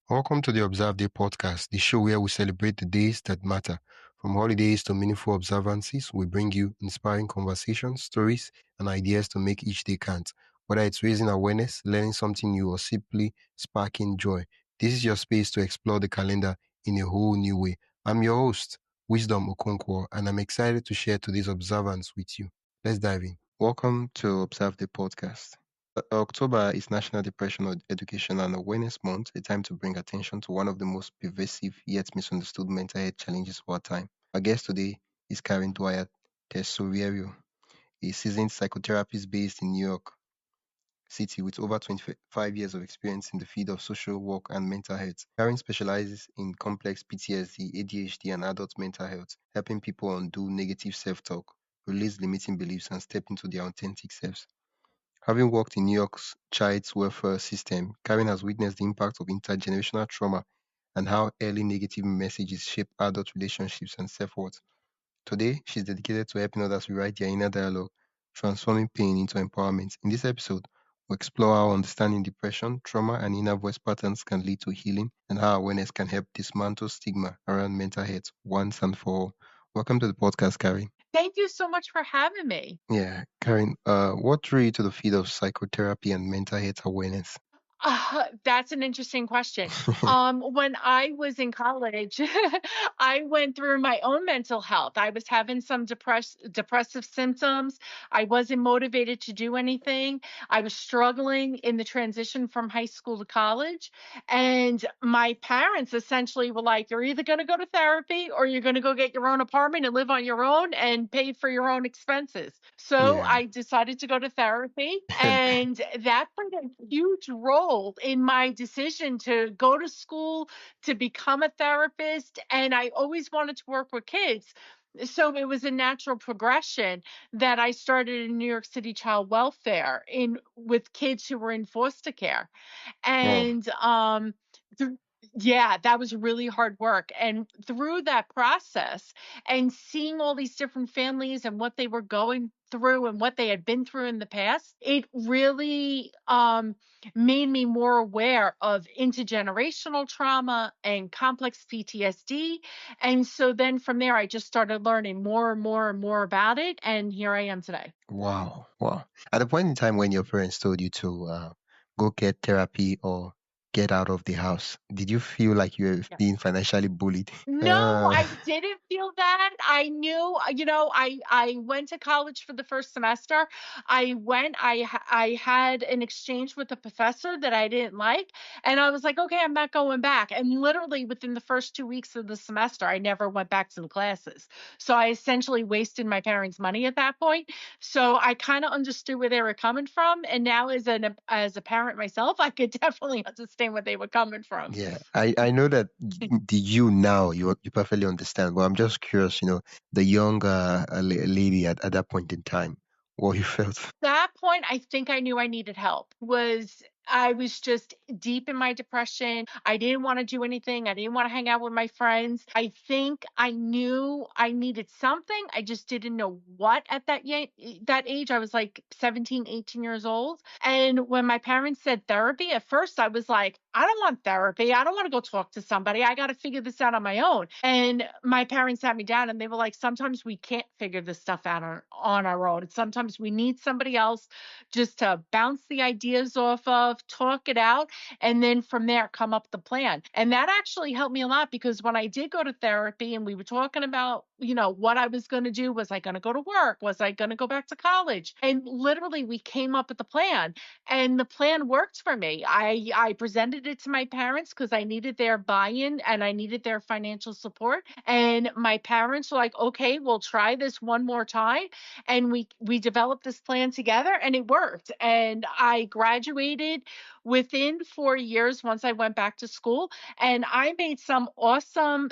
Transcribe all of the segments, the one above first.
Welcome to the Observe Day podcast, the show where we celebrate the days that matter. From holidays to meaningful observances, we bring you inspiring conversations, stories, and ideas to make each day count. Whether it's raising awareness, learning something new, or simply sparking joy, this is your space to explore the calendar in a whole new way. I'm your host, Wisdom Okonkwo, and I'm excited to share today's observance with you. Let's dive in. Welcome to Observe the podcast. October is National Depression Education and Awareness Month, a time to bring attention to one of the most pervasive yet misunderstood mental health challenges of our time. Our guest today is Karen Dwyer-Tesoriero, a seasoned psychotherapist based in New York City with over 25 years of experience in the field of social work and mental health. Karen specializes in complex PTSD, ADHD, and adult mental health, helping people undo negative self-talk, release limiting beliefs, and step into their authentic selves. Having worked in New York's child welfare system, Karen has witnessed the impact of intergenerational trauma and how early negative messages shape adult relationships and self-worth. Today, she's dedicated to helping others rewrite their inner dialogue, transforming pain into empowerment. In this episode, we explore how understanding depression, trauma, and inner voice patterns can lead to healing, and how awareness can help dismantle stigma around mental health once and for all. Welcome to the podcast, Karen. Thank you so much for having me. Yeah, Karen, what drew you to the field of psychotherapy and mental health awareness? That's an interesting question. When I was in college, I went through my own mental health. I was having some depressive symptoms. I wasn't motivated to do anything. I was struggling in the transition from high school to college. And my parents essentially were like, you're either going to go to therapy or you're going to go get your own apartment and live on your own and pay for your own expenses. So Yeah. I decided to go to therapy, and that played a huge role in my decision to go to school, to become a therapist. And I always wanted to work with kids. So it was a natural progression that I started in New York City child welfare in with kids who were in foster care. Wow. And th- yeah, that was really hard work. And through that process and seeing all these different families and what they were going through and what they had been through in the past, it really made me more aware of intergenerational trauma and complex PTSD. And so then from there, I just started learning more and more and more about it. And here I am today. Wow. Wow. At the point in time when your parents told you to go get therapy or get out of the house, did you feel like you were being financially bullied? No, Uh, I didn't feel that. I knew, I went to college for the first semester. I had an exchange with a professor that I didn't like, and I was like, okay, I'm not going back. And literally within the first 2 weeks of the semester, I never went back to the classes. So I essentially wasted my parents' money at that point. So I kind of understood where they were coming from, and now as a parent myself, I could definitely understand where they were coming from. yeah, I know that the you now you perfectly understand, but I'm just curious, the young lady at that point in time, what you felt. That point, I think I knew I needed help. I was just deep in my depression. I didn't want to do anything. I didn't want to hang out with my friends. I think I knew I needed something. I just didn't know what at that age. I was like 17, 18 years old. And when my parents said therapy, at first I was like, I don't want therapy. I don't want to go talk to somebody. I got to figure this out on my own. And my parents sat me down and they were like, sometimes we can't figure this stuff out on our own. And sometimes we need somebody else just to bounce the ideas off of, talk it out, and then from there come up the plan. And that actually helped me a lot because when I did go to therapy and we were talking about, what I was going to do, was I going to go to work? Was I going to go back to college? And literally we came up with the plan, and the plan worked for me. I presented it to my parents because I needed their buy-in and I needed their financial support. And my parents were like, okay, we'll try this one more time. And we developed this plan together and it worked. And I graduated within 4 years once I went back to school. And I made some awesome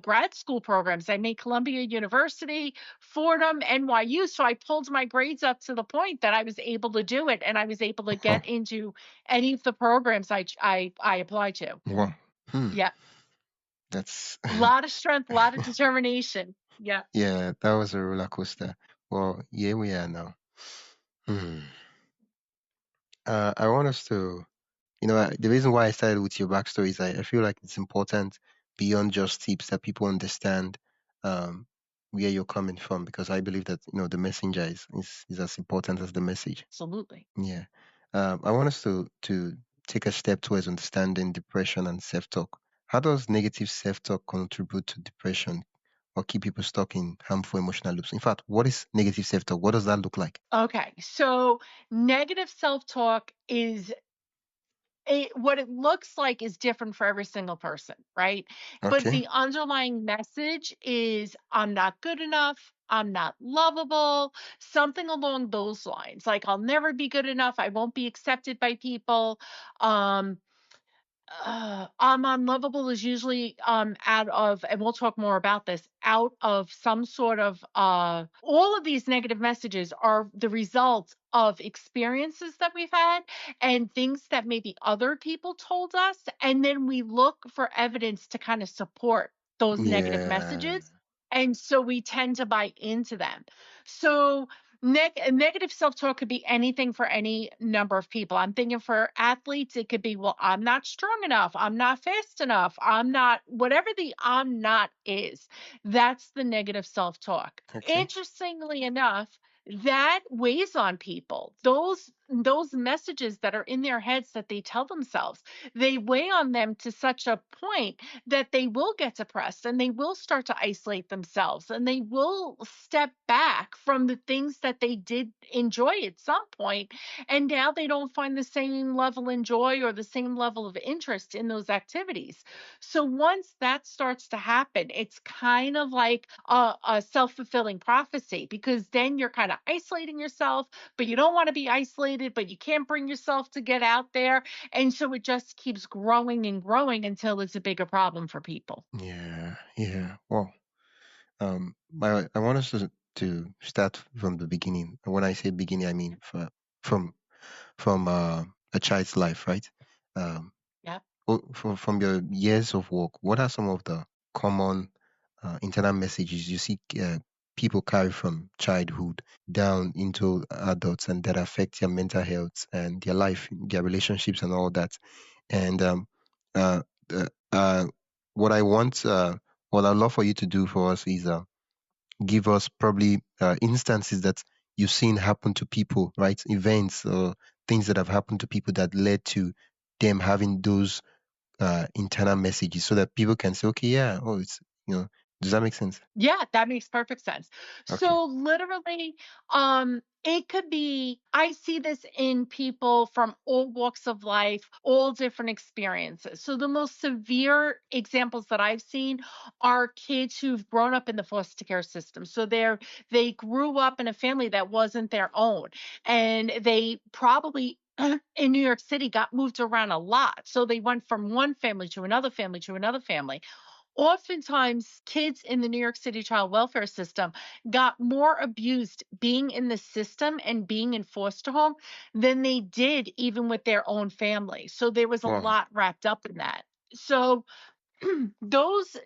grad school programs. I made Columbia University, Fordham, NYU. So I pulled my grades up to the point that I was able to do it, and I was able to Wow. get into any of the programs I applied to. Wow. Hmm. Yeah, That's a lot of strength, a lot of determination. Yeah. yeah, that was a roller coaster. Well, here we are now. Hmm. I want us to The reason why I started with your backstory is I feel like it's important beyond just tips that people understand um, where you're coming from, because I believe that the messenger is as important as the message. Absolutely. Yeah. I want us to take a step towards understanding depression and self-talk. How does negative self-talk contribute to depression or keep people stuck in harmful emotional loops? In fact, what is negative self-talk? What does that look like? Okay. So negative self-talk is what it looks like is different for every single person, right? But Okay. the underlying message is I'm not good enough. I'm not lovable, something along those lines. Like I'll never be good enough. I won't be accepted by people. Um, unlovable is usually out of, and we'll talk more about this, out of some sort of all of these negative messages are the results of experiences that we've had and things that maybe other people told us. And then we look for evidence to kind of support those negative Yeah. messages. And so we tend to buy into them. So negative self-talk could be anything for any number of people. I'm thinking for athletes, it could be, well, I'm not strong enough. I'm not fast enough. I'm not, whatever the I'm not is, that's the negative self-talk. Okay. Interestingly enough, that weighs on people. Those messages that are in their heads that they tell themselves, they weigh on them to such a point that they will get depressed and they will start to isolate themselves and they will step back from the things that they did enjoy at some point, and now they don't find the same level of joy or the same level of interest in those activities. So once that starts to happen, it's kind of like a self-fulfilling prophecy, because then you're kind of isolating yourself, but you don't want to be isolated, but you can't bring yourself to get out there, and so it just keeps growing and growing until it's a bigger problem for people. Yeah. Yeah. Well, I want us to start from the beginning. And when I say beginning, I mean from from a child's life, right? Um, Yeah. from your years of work, what are some of the common internal messages you see people carry from childhood down into adults and that affect their mental health and their life, their relationships, and all that? And uh, uh, uh, what I want, what I'd love for you to do for us is give us probably instances that you've seen happen to people, right? Events or things that have happened to people that led to them having those internal messages so that people can say, okay, yeah, oh, does that make sense? Yeah, that makes perfect sense. Okay. So literally, it could be, I see this in people from all walks of life, all different experiences. So the most severe examples that I've seen are kids who've grown up in the foster care system. So they grew up in a family that wasn't their own, and they probably in New York City got moved around a lot. So they went from one family to another family to another family. Oftentimes, kids in the New York City child welfare system got more abused being in the system and being in foster home than they did even with their own family. So there was a Wow. lot wrapped up in that. So those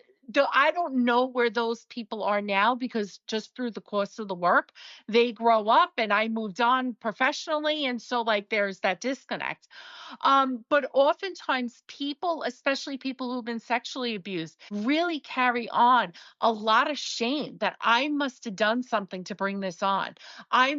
I don't know where those people are now, because just through the course of the work, they grow up and I moved on professionally. And so like there's that disconnect. But oftentimes people, especially people who've been sexually abused, really carry on a lot of shame that I must have done something to bring this on.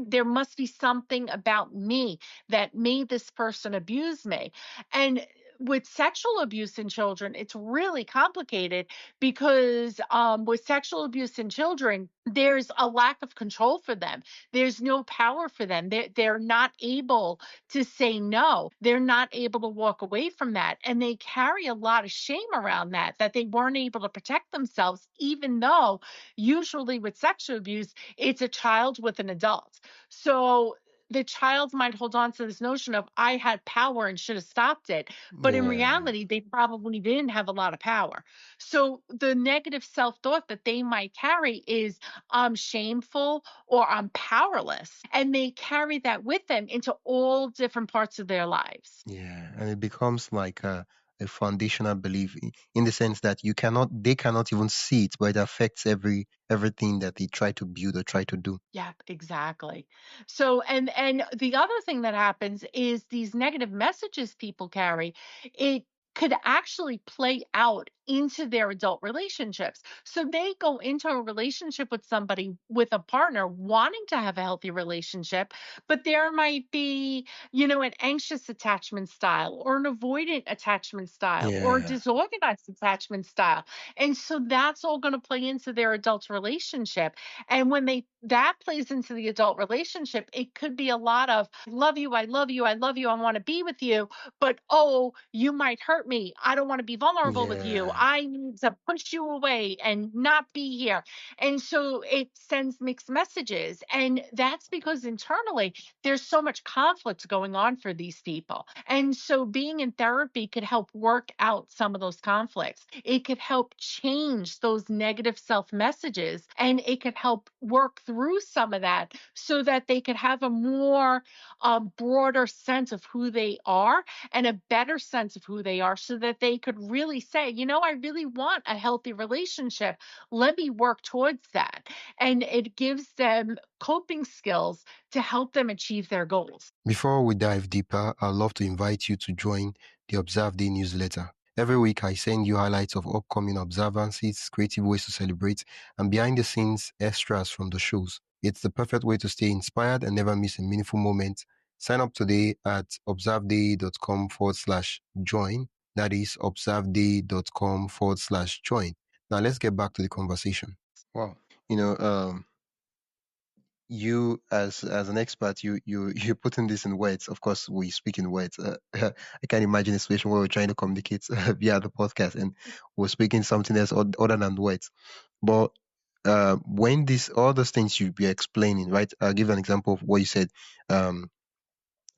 There must be something about me that made this person abuse me. And with sexual abuse in children, it's really complicated because with sexual abuse in children, there's a lack of control for them. There's no power for them. They're not able to say no. They're not able to walk away from that. And they carry a lot of shame around that they weren't able to protect themselves, even though usually with sexual abuse, it's a child with an adult. So the child might hold on to this notion of I had power and should have stopped it. But in Yeah. reality, they probably didn't have a lot of power. So the negative self thought that they might carry is I'm shameful or I'm powerless. And they carry that with them into all different parts of their lives. Yeah. And it becomes like a a foundational belief in the sense that they cannot even see it, but it affects everything that they try to build or try to do. Yeah, exactly. So and the other thing that happens is these negative messages people carry, it could actually play out into their adult relationships. So they go into a relationship with somebody, with a partner wanting to have a healthy relationship, but there might be, an anxious attachment style or an avoidant attachment style or a Yeah. disorganized attachment style. And so that's all going to play into their adult relationship. And when they that plays into the adult relationship, it could be a lot of "I love you, I love you, I love you, I want to be with you, but oh, you might hurt me. I don't want to be vulnerable with you. Yeah. I need to push you away and not be here." And so it sends mixed messages. And that's because internally there's so much conflict going on for these people. And so being in therapy could help work out some of those conflicts. It could help change those negative self messages, and it could help work through some of that so that they could have a more broader sense of who they are and a better sense of who they are, so that they could really say, I really want a healthy relationship. Let me work towards that. And it gives them coping skills to help them achieve their goals. Before we dive deeper, I'd love to invite you to join the Observe Day newsletter. Every week, I send you highlights of upcoming observances, creative ways to celebrate, and behind the scenes extras from the shows. It's the perfect way to stay inspired and never miss a meaningful moment. Sign up today at observeday.com/join. That is observeday.com/join. Now, let's get back to the conversation. Wow. You know, you as an expert, you're putting this in words. Of course, we speak in words. I can imagine a situation where we're trying to communicate via the podcast and we're speaking something else other than words. But when this all those things you be explaining, right? I'll give an example of what you said. Um,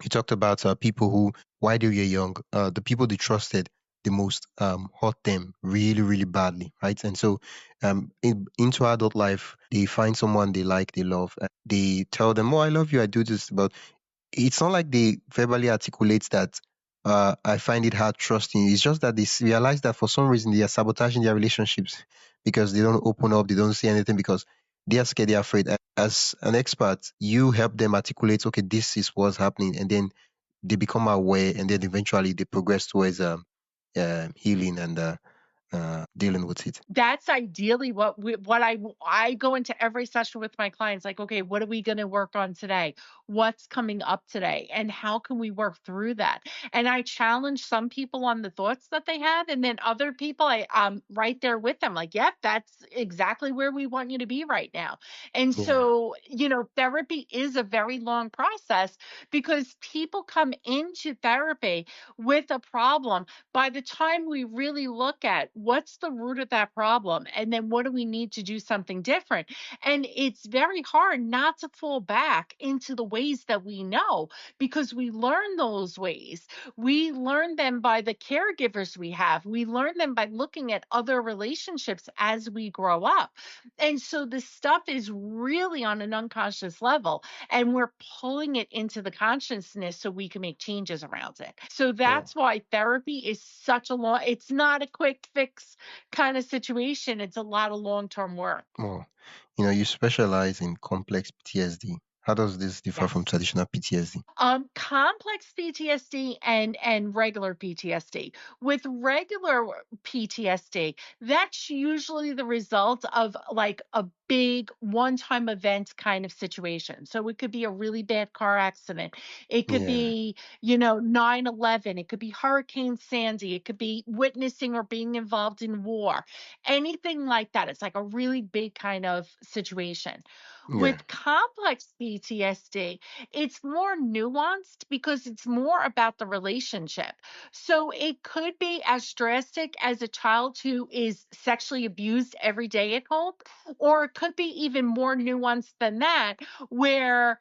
you talked about people who, while they were young, the people they trusted the most hurt them really, really badly, right? And so, into adult life, they find someone they like, they love, and they tell them, "Oh, I love you, I do this," but it's not like they verbally articulate that. I find it hard trusting you. It's just that realize that for some reason they are sabotaging their relationships because they don't open up, they don't say anything because they are scared, they are afraid. As an expert, you help them articulate, okay, this is what's happening, and then they become aware, and then eventually they progress towards healing and dealing with it. That's ideally what I go into every session with my clients, like, okay, what are we going to work on today? What's coming up today, and how can we work through that? And I challenge some people on the thoughts that they have, and then other people I'm right there with them, like, yep, that's exactly where we want you to be right now. And Yeah. so, therapy is a very long process, because people come into therapy with a problem. By the time we really look at what's the root of that problem, and then what do we need to do something different, and it's very hard not to fall back into the ways that we know, because we learn those ways. We learn them by the caregivers we have. We learn them by looking at other relationships as we grow up. And so this stuff is really on an unconscious level, and we're pulling it into the consciousness so we can make changes around it. So Oh, that's why therapy is such a long, it's not a quick fix kind of situation. It's a lot of long-term work. oh. You specialize in complex PTSD. How does this differ from Yes. traditional PTSD? Complex PTSD and regular PTSD. With regular PTSD, that's usually the result of like a big one-time event kind of situation. So it could be a really bad car accident. It could Yeah. be, 9/11. It could be Hurricane Sandy. It could be witnessing or being involved in war. Anything like that. It's like a really big kind of situation. Yeah. With complex PTSD, it's more nuanced because it's more about the relationship. So it could be as drastic as a child who is sexually abused every day at home, or it could be even more nuanced than that, where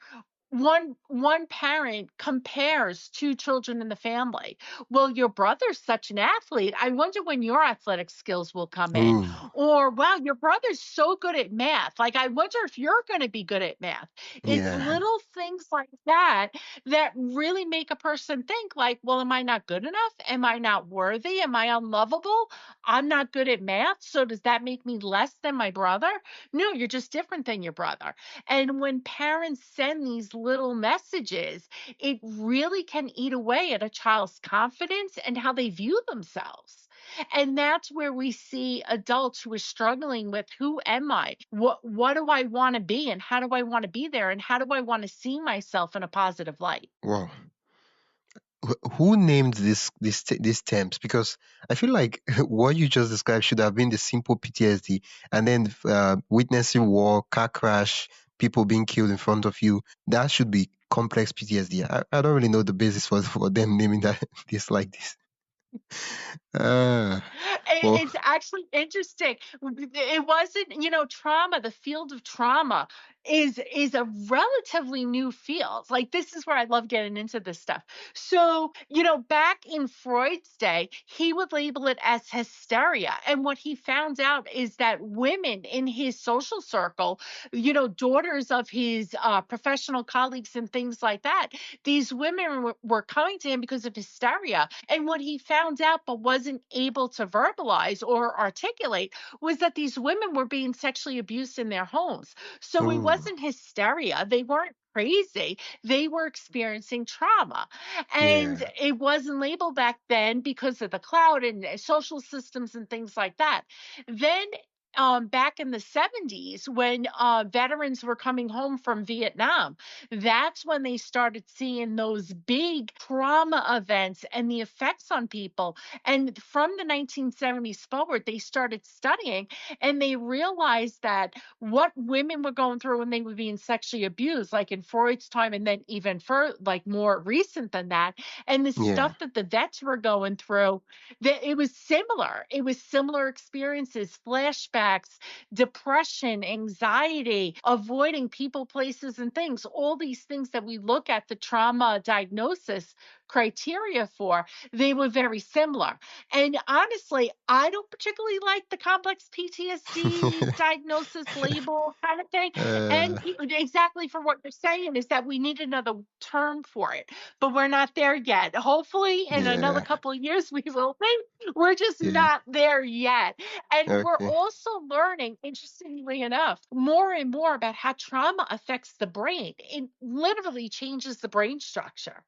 one parent compares two children in the family. Well, your brother's such an athlete. I wonder when your athletic skills will come in. Ooh, Or wow, your brother's so good at math. Like I wonder if you're going to be good at math. It's yeah. little things like that that really make a person think like, well, am I not good enough? Am I not worthy? Am I unlovable? I'm not good at math, so does that make me less than my brother? No, you're just different than your brother. And when parents send these little messages, it really can eat away at a child's confidence and how they view themselves. And that's where we see adults who are struggling with who am I? What do I want to be and how do I want to be there and how do I want to see myself in a positive light? Wow. Who named these terms? Because I feel like what you just described should have been the simple PTSD, and then witnessing war, car crash, people being killed in front of you. That should be complex PTSD. I don't really know the basis for them naming that this like this. Ah, well, It's actually interesting. It wasn't, trauma, the field of trauma is a relatively new field. Like this is where I love getting into this stuff. So, back in Freud's day, he would label it as hysteria. And what he found out is that women in his social circle, daughters of his professional colleagues and things like that, these women were coming to him because of hysteria. And what he found out but wasn't able to verbalize or articulate was that these women were being sexually abused in their homes. So it ooh, wasn't hysteria. They weren't crazy. They were experiencing trauma. And yeah, it wasn't labeled back then because of the cloud and social systems and things like that. Then back in the 70s, when veterans were coming home from Vietnam, that's when they started seeing those big trauma events and the effects on people. And from the 1970s forward, they started studying and they realized that what women were going through when they were being sexually abused, like in Freud's time, and then even for like more recent than that, and the yeah. stuff that the vets were going through, that it was similar. It was similar experiences, flashbacks, depression, anxiety, avoiding people, places, and things. All these things that we look at the trauma diagnosis criteria for, they were very similar. And honestly, I don't particularly like the complex PTSD diagnosis label kind of thing. And uh, exactly for what you're saying is that we need another term for it, but we're not there yet. Hopefully, in another yeah, couple of years, we will be. We're just yeah. not there yet. And we're Okay. also learning, interestingly enough, more and more about how trauma affects the brain. It literally changes the brain structure.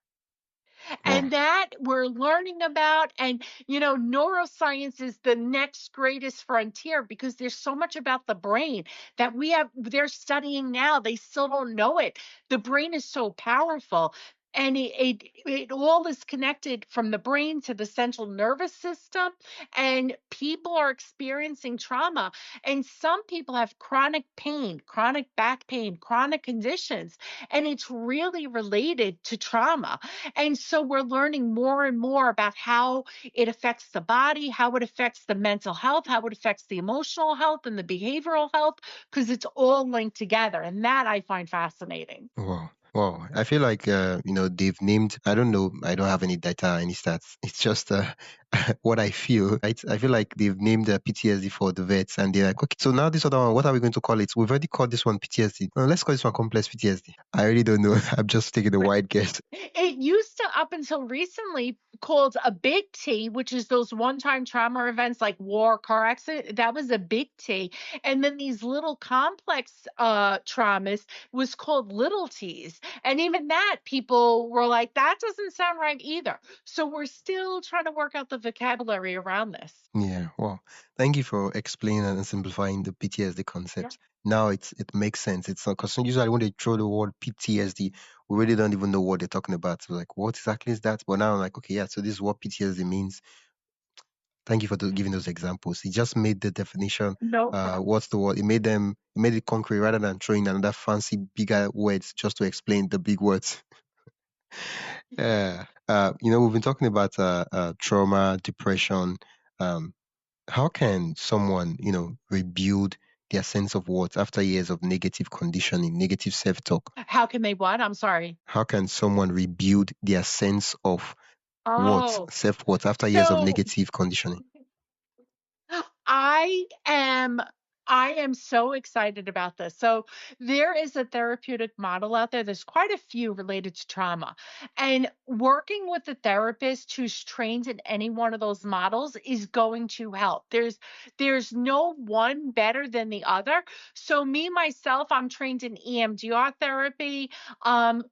Wow. And that we're learning about. And, neuroscience is the next greatest frontier because there's so much about the brain that they're studying now. They still don't know it. The brain is so powerful. And it all is connected from the brain to the central nervous system. And people are experiencing trauma. And some people have chronic pain, chronic back pain, chronic conditions. And it's really related to trauma. And so we're learning more and more about how it affects the body, how it affects the mental health, how it affects the emotional health and the behavioral health, because it's all linked together. And that I find fascinating. Wow. Wow. I feel like they've named, I don't know, I don't have any data, any stats. It's just what I feel. Right? I feel like they've named PTSD for the vets and they're like, okay, so now this other one, what are we going to call it? We've already called this one PTSD. Let's call this one complex PTSD. I really don't know. I'm just taking a wide guess. It used to, up until recently, called a big T, which is those one-time trauma events like war, car accident. That was a big T. And then these little complex traumas was called little T's. And even that, people were like, that doesn't sound right either. So we're still trying to work out the vocabulary around this. Yeah, well, thank you for explaining and simplifying the PTSD Yeah. concept. Now it makes sense. It's not because usually when they throw the word PTSD, we really don't even know what they're talking about. So like, what exactly is that? But now I'm like, okay, yeah, so this is what PTSD means. Thank you for giving those examples. It just made the definition. No problem. What's the word? It made it concrete rather than throwing another fancy bigger words just to explain the big words. Yeah. We've been talking about trauma, depression. Um, how can someone, rebuild their sense of worth after years of negative conditioning, negative self-talk? How can they what? I'm sorry. How can someone rebuild their sense of worth, Oh, self-worth after years of so negative conditioning? I am I am so excited about this. So there is a therapeutic model out there. There's quite a few related to trauma. And working with a therapist who's trained in any one of those models is going to help. There's no one better than the other. So me myself, I'm trained in EMDR therapy,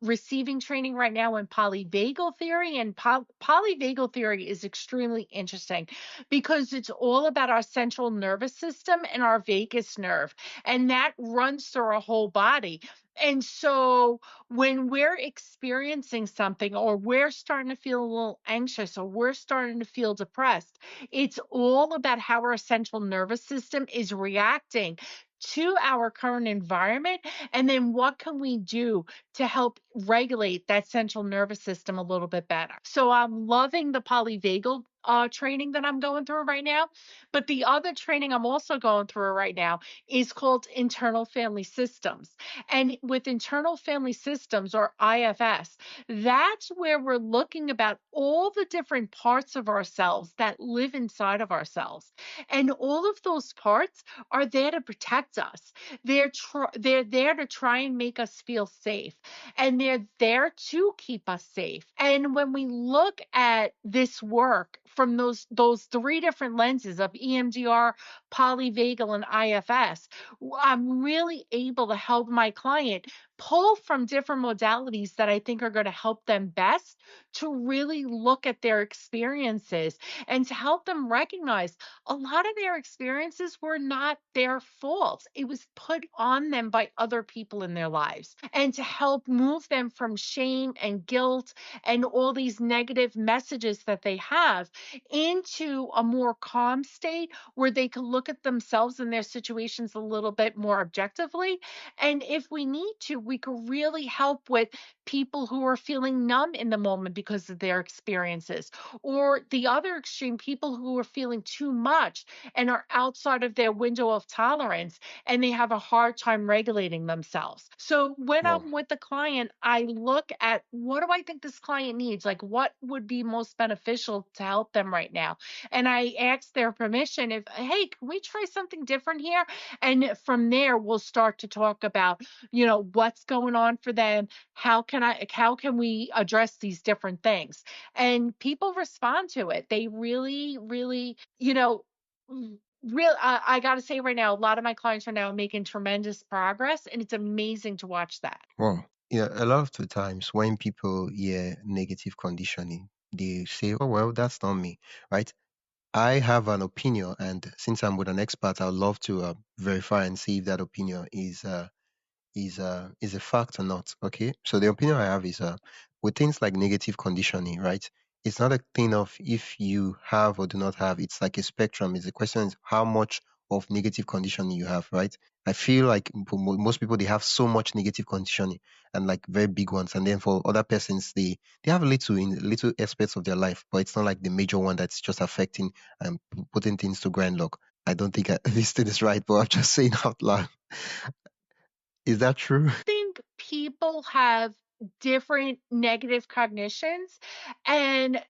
receiving training right now in polyvagal theory. And polyvagal theory is extremely interesting because it's all about our central nervous system and our vagus nerve, and that runs through our whole body. And so when we're experiencing something, or we're starting to feel a little anxious, or we're starting to feel depressed, it's all about how our central nervous system is reacting to our current environment. And then what can we do to help regulate that central nervous system a little bit better? So I'm loving the polyvagal training that I'm going through right now. But the other training I'm also going through right now is called internal family systems. And with internal family systems, or IFS, that's where we're looking about all the different parts of ourselves that live inside of ourselves. And all of those parts are there to protect us. They're there to try and make us feel safe, and they're there to keep us safe. And when we look at this work from those three different lenses of EMDR, polyvagal, and IFS, I'm really able to help my client pull from different modalities that I think are going to help them best to really look at their experiences and to help them recognize a lot of their experiences were not their fault. It was put on them by other people in their lives, and to help move them from shame and guilt and all these negative messages that they have into a more calm state where they can look at themselves and their situations a little bit more objectively. And if we need to, we could really help with people who are feeling numb in the moment because of their experiences, or the other extreme, people who are feeling too much and are outside of their window of tolerance, and they have a hard time regulating themselves. So when Wow. I'm with the client, I look at, what do I think this client needs? Like, what would be most beneficial to help them right now? And I ask their permission, if, hey, can we try something different here? And from there, we'll start to talk about, what's going on for them. How can we address these different things? And people respond to it. They really, really, real. I got to say right now, a lot of my clients are now making tremendous progress, and it's amazing to watch that. Wow. Yeah, a lot of the times when people hear negative conditioning, they say, oh, well, that's not me, right? I have an opinion, and since I'm with an expert, I'd love to verify and see if that opinion is a fact or not. Okay, so the opinion I have is with things like negative conditioning, right? It's not a thing of if you have or do not have. It's like a spectrum. It's a question is how much of negative conditioning you have, right? I feel like most people they have so much negative conditioning and like very big ones, and then for other persons they have little in little aspects of their life, but it's not like the major one that's just affecting and putting things to grind log. I don't think this thing is right, but I'm just saying out loud. Is that true? Think people have different negative cognitions, and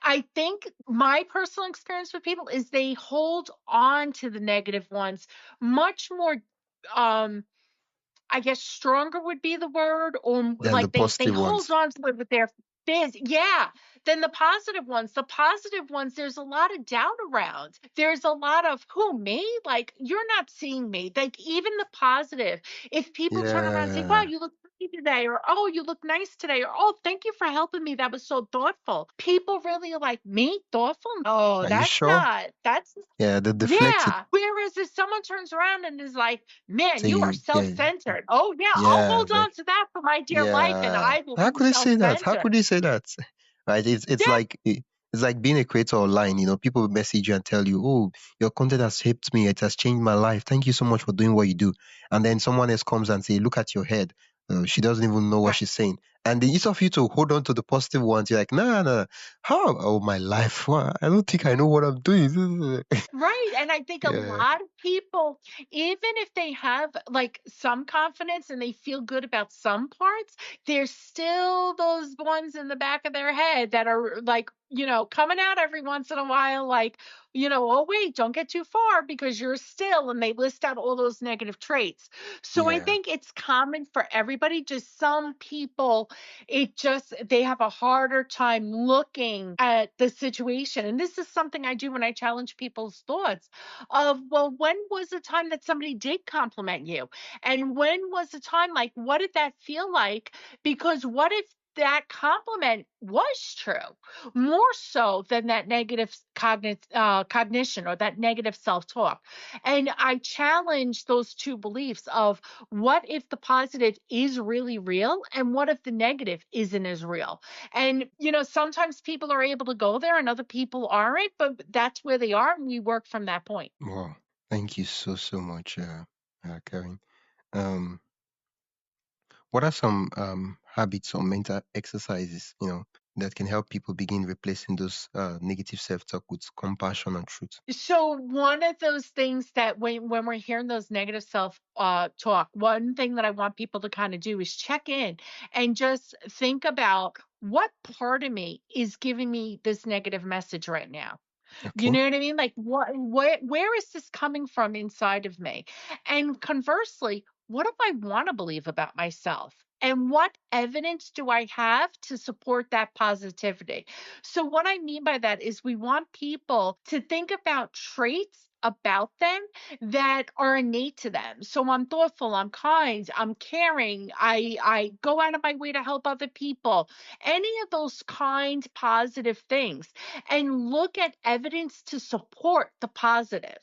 I think my personal experience with people is they hold on to the negative ones much more, um I guess stronger would be the word, or Than the like they positive hold ones. on to it with their yeah, than the positive ones. The positive ones, there's a lot of doubt around. There's a lot of, who, me? Like, you're not seeing me. Like, even the positive, if people turn around and say, wow, Yeah. you look pretty today, or oh, you look nice today, or oh, thank you for helping me. That was so thoughtful. People really are like, me? Thoughtful? No, Are you that's sure? not. That's Yeah, the deflected. yeah. Whereas if someone turns around and is like, man, So you are you, yeah, self-centered. Oh yeah, I'll yeah, hold like, on to that for my dear life, and yeah. I will How be could I say that? How self-centered. could you say that? Right? It's Yeah. like it's like being a creator online. You know, people will message you and tell you, "Oh, your content has helped me. It has changed my life. Thank you so much for doing what you do." And then someone else comes and say, "Look at your head. She doesn't even know what Right. she's saying. And the instead of you to hold on to the positive ones, you're like, nah, nah, how? Oh, my life. Wow, I don't think I know what I'm doing. Right. And I think a Yeah, lot of people, even if they have like some confidence and they feel good about some parts, there's still those ones in the back of their head that are like, coming out every once in a while, like, oh, wait, don't get too far because you're still, and they list out all those negative traits. So I yeah, think it's common for everybody, just some people they have a harder time looking at the situation. And this is something I do when I challenge people's thoughts of, well, when was the time that somebody did compliment you? And when was the time, like, what did that feel like? Because what if that compliment was true, more so than that negative cognition or that negative self-talk? And I challenge those two beliefs of, what if the positive is really real, and what if the negative isn't as real? And sometimes people are able to go there and other people aren't, but that's where they are, and we work from that point. wow. Thank you so, so much, Karen. Um, what are some habits or mental exercises, that can help people begin replacing those negative self-talk with compassion and truth? So one of those things that when we're hearing those negative self talk, one thing that I want people to kind of do is check in and just think about, what part of me is giving me this negative message right now. You Okay. know what I mean? Like, where is this coming from inside of me? And conversely, what do I want to believe about myself? And what evidence do I have to support that positivity? So, what I mean by that is, we want people to think about traits about them that are innate to them. So I'm thoughtful, I'm kind, I'm caring, I go out of my way to help other people. Any of those kind positive things, and look at evidence to support the positive.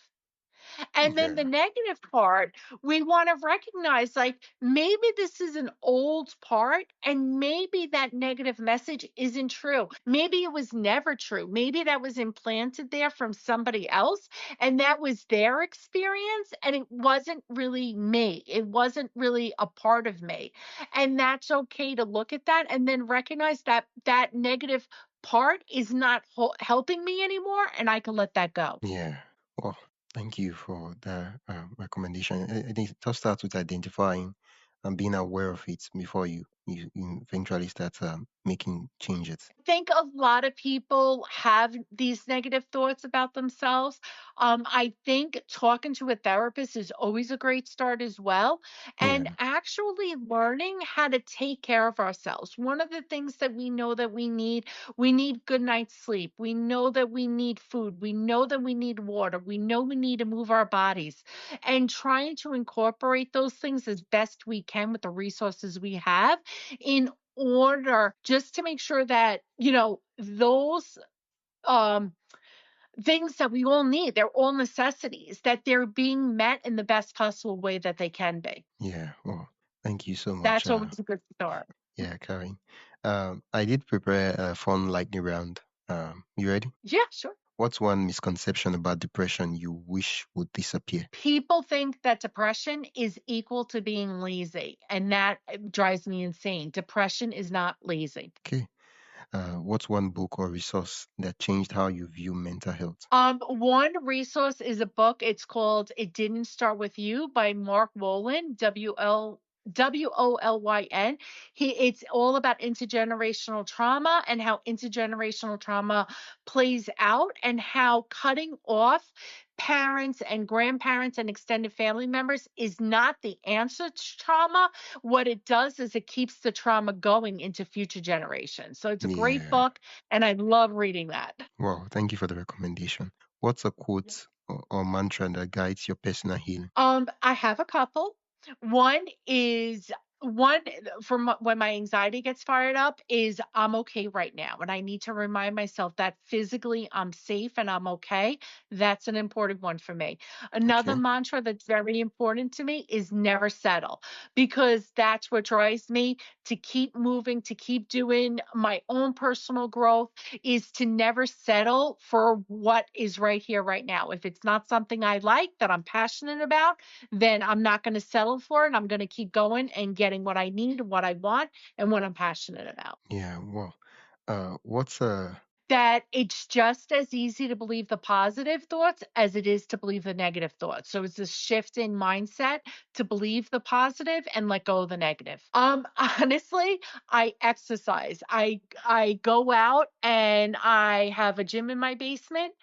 And then the Yeah, negative part, we want to recognize, like, maybe this is an old part, and maybe that negative message isn't true. Maybe it was never true. Maybe that was implanted there from somebody else, and that was their experience, and it wasn't really me. It wasn't really a part of me. And that's okay to look at that and then recognize that that negative part is not helping me anymore, and I can let that go. yeah. Well, thank you for the recommendation. I think it just starts with identifying and being aware of it before you eventually start making changes. Think a lot of people have these negative thoughts about themselves. I think talking to a therapist is always a great start as well. And Yeah, actually learning how to take care of ourselves. One of the things that we need good night's sleep. We know that we need food. We know that we need water. We know we need to move our bodies. And trying to incorporate those things as best we can with the resources we have, in order just to make sure that, those um things that we all need, they're all necessities, that they're being met in the best possible way that they can be. yeah. Well, thank you so much. That's always a good start. Yeah, Karen. I did prepare a fun lightning round. You ready? Yeah, sure. What's one misconception about depression you wish would disappear? People think that depression is equal to being lazy, and that drives me insane. Depression is not lazy. Okay. What's one book or resource that changed how you view mental health? One resource is a book. It's called "It Didn't Start with You" by Mark Wolyn, Wolyn. It's all about intergenerational trauma and how intergenerational trauma plays out, and how cutting off parents and grandparents and extended family members is not the answer to trauma. What it does is it keeps the trauma going into future generations. So it's a great Yeah. book, and I love reading that. Wow. Thank you for the recommendation. What's a quote or mantra that guides your personal healing? I have a couple. One is one from when my anxiety gets fired up is, I'm okay right now. And I need to remind myself that physically I'm safe and I'm okay. That's an important one for me. Another Okay. mantra that's very important to me is never settle, because that's what drives me to keep moving, to keep doing my own personal growth, is to never settle for what is right here, right now. If it's not something I like, that I'm passionate about, then I'm not going to settle for it. I'm going to keep going and getting what I need, what I want, and what I'm passionate about. Yeah, well, what's That it's just as easy to believe the positive thoughts as it is to believe the negative thoughts. So it's a shift in mindset to believe the positive and let go of the negative. Honestly, I exercise. I go out and I have a gym in my basement.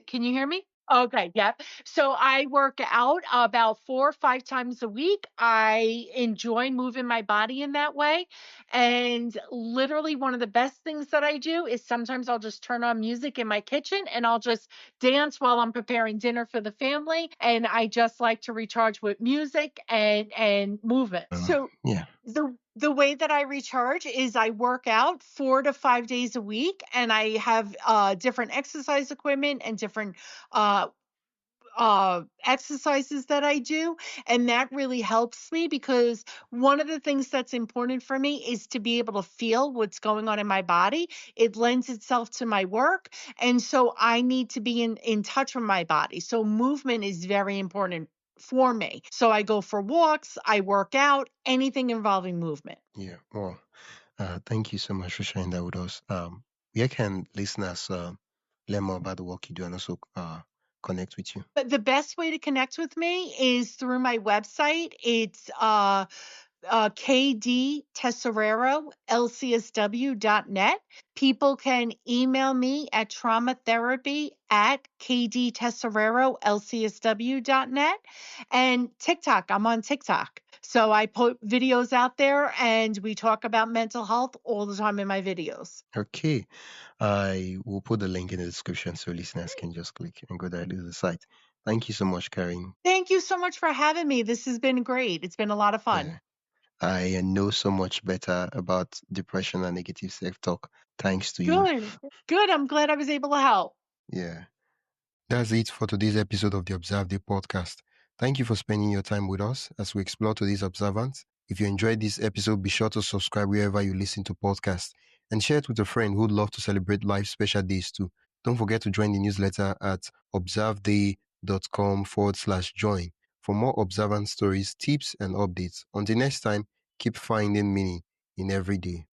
Can you hear me? Okay, yep. So I work out about 4 or 5 times a week. I enjoy moving my body in that way. And literally one of the best things that I do is sometimes I'll just turn on music in my kitchen and I'll just dance while I'm preparing dinner for the family. And I just like to recharge with music and movement. So yeah, the way that I recharge is I work out 4 to 5 days a week, and I have, different exercise equipment and different, uh, exercises that I do, and that really helps me because one of the things that's important for me is to be able to feel what's going on in my body. It lends itself to my work, and so I need to be in touch with my body. So movement is very important for me. So I go for walks, I work out, anything involving movement. yeah. Well, thank you so much for sharing that with us. Where can listeners learn more about the work you do and also connect with you? But the best way to connect with me is through my website. It's KD Tesoriero, LCSW.net. People can email me at traumatherapy at KD LCSW.net. And TikTok, I'm on TikTok. So I put videos out there and we talk about mental health all the time in my videos. Okay, I will put the link in the description so listeners can just click and go directly to the site. Thank you so much, Karen. Thank you so much for having me. This has been great. It's been a lot of fun. Yeah, I know so much better about depression and negative self-talk thanks to you. Good. Good. I'm glad I was able to help. Yeah. That's it for today's episode of the Observe Day podcast. Thank you for spending your time with us as we explore today's observance. If you enjoyed this episode, be sure to subscribe wherever you listen to podcasts and share it with a friend who'd love to celebrate life's special days too. Don't forget to join the newsletter at observeday.com/join for more observance stories, tips, and updates. Until next time, keep finding meaning in every day.